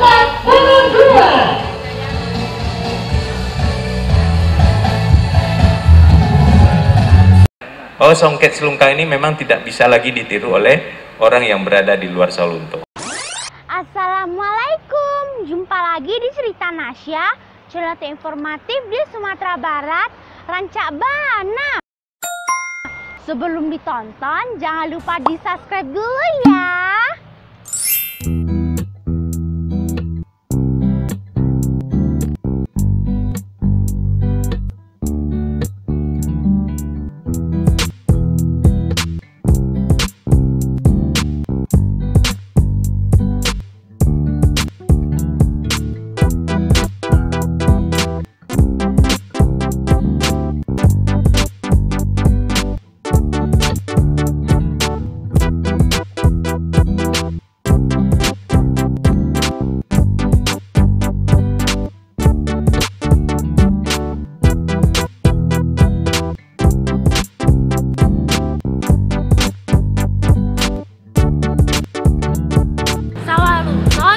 Oh, songket selungkang ini memang tidak bisa lagi ditiru oleh orang yang berada di luar Sawalunto. Assalamualaikum, jumpa lagi di Cerita Nasya, cerita informatif di Sumatera Barat, Rancak Bana. Sebelum ditonton, jangan lupa di subscribe dulu ya.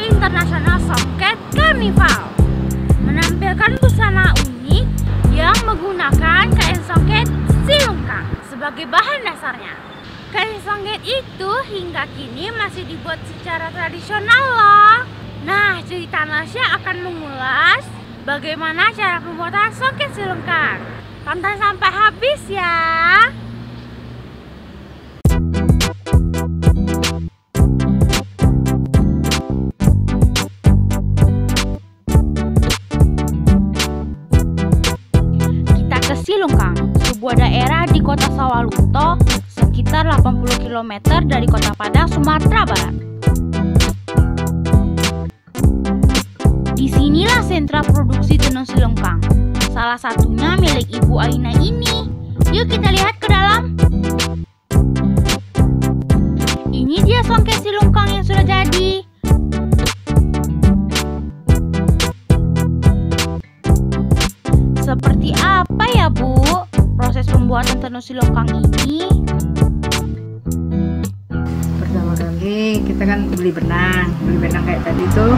International Songket Carnival menampilkan busana unik yang menggunakan kain songket silungkang sebagai bahan dasarnya. Kain songket itu hingga kini masih dibuat secara tradisional loh. Nah, Cerita Nasya akan mengulas bagaimana cara pembuatan songket silungkang. Tonton sampai habis ya. Silungkang, sebuah daerah di kota Sawalunto, sekitar 80 km dari kota Padang, Sumatera Barat. Disinilah sentra produksi tenun silungkang. Salah satunya milik Ibu Aina ini. Yuk kita lihat ke dalam. Ini dia songket silungkang yang sudah jadi. Seperti apa ya Bu proses pembuatan tenun silungkang ini? Pertama kali kita kan beli benang kayak tadi tuh.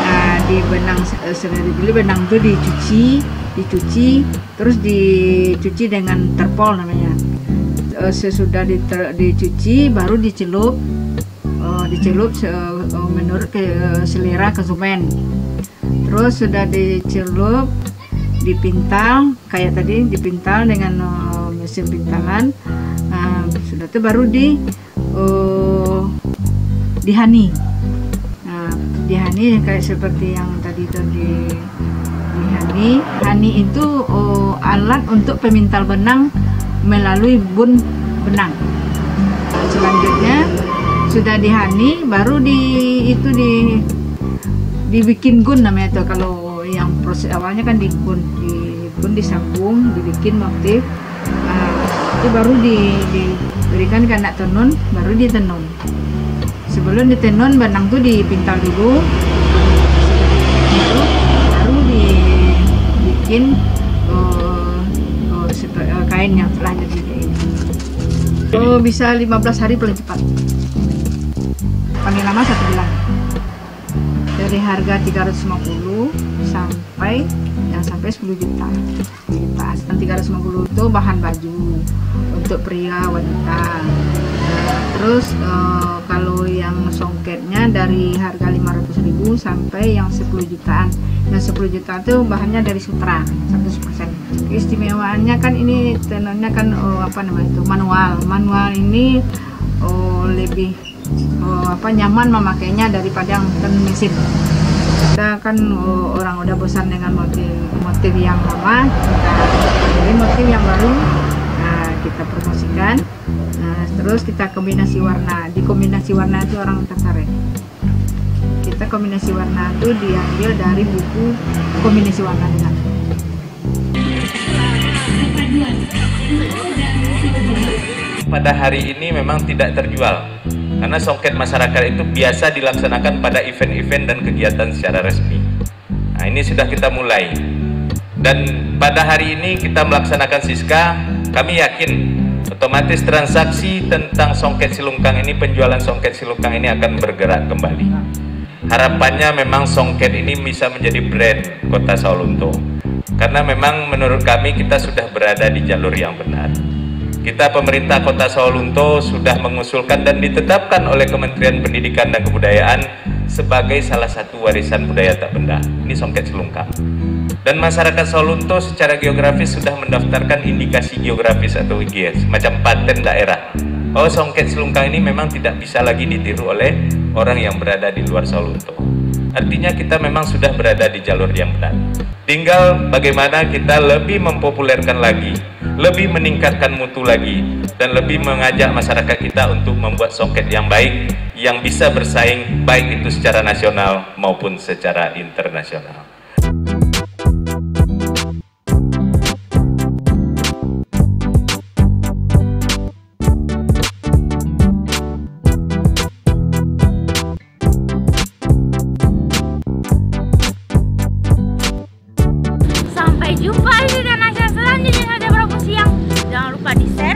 Nah, di benang sudah dibeli, benang tuh dicuci, terus dicuci dengan terpol namanya. Sesudah dicuci baru dicelup menurut selera konsumen. Terus sudah dicelup, dipintal kayak tadi, dipintal dengan mesin pintalan. Sudah itu baru dihani. Nah, dihani kayak seperti yang tadi itu dihani. Hani itu alat untuk pemintal benang melalui bun benang. Selanjutnya sudah dihani baru dibikin gun namanya itu. Kalau yang proses awalnya kan digun disambung, dibikin motif. Itu baru diberikan ke anak tenun, baru ditenun. Sebelum ditenun, benang tuh dipintal dulu, baru dibikin kain yang telah jadi kayak ini. Bisa 15 hari paling cepat, paling lama 1 bulan. Dari harga 350 sampai 10 juta. 350 itu bahan baju untuk pria wanita. Terus kalau yang songketnya dari harga 500.000 sampai yang 10 jutaan. Yang 10 juta itu bahannya dari sutra 100%. Keistimewaannya kan ini tenunnya kan manual. Manual ini lebih nyaman memakainya daripada yang tenun mesin. Kita kan orang udah bosan dengan motif yang lama, jadi motif yang baru kita promosikan. Terus kita kombinasi warna. Di kombinasi warna itu orang tertarik. Kita kombinasi warna itu diambil dari buku kombinasi warna dengan. Pada hari ini memang tidak terjual karena songket masyarakat itu biasa dilaksanakan pada event-event dan kegiatan secara resmi. Nah, ini sudah kita mulai, dan pada hari ini kita melaksanakan Siska. Kami yakin otomatis transaksi tentang songket silungkang ini, penjualan songket silungkang ini akan bergerak kembali. harapannya memang Songket ini bisa menjadi brand Kota Sawalunto. Karena memang menurut kami kita sudah berada di jalur yang benar. Kita pemerintah Kota Sawalunto sudah mengusulkan dan ditetapkan oleh Kementerian Pendidikan dan Kebudayaan sebagai salah satu warisan budaya tak benda. Ini Songket Selungkang. Dan masyarakat Sawalunto secara geografis sudah mendaftarkan indikasi geografis atau IGS, macam paten daerah. Oh, Songket Selungkang ini memang tidak bisa lagi ditiru oleh orang yang berada di luar Sawalunto. Artinya kita memang sudah berada di jalur yang benar. Tinggal bagaimana kita lebih mempopulerkan lagi, lebih meningkatkan mutu lagi, dan lebih mengajak masyarakat kita untuk membuat songket yang baik, yang bisa bersaing baik itu secara nasional maupun secara internasional. Sampai jumpa di Danasya selanjutnya. Ada Prabu Siang. Jangan lupa di share.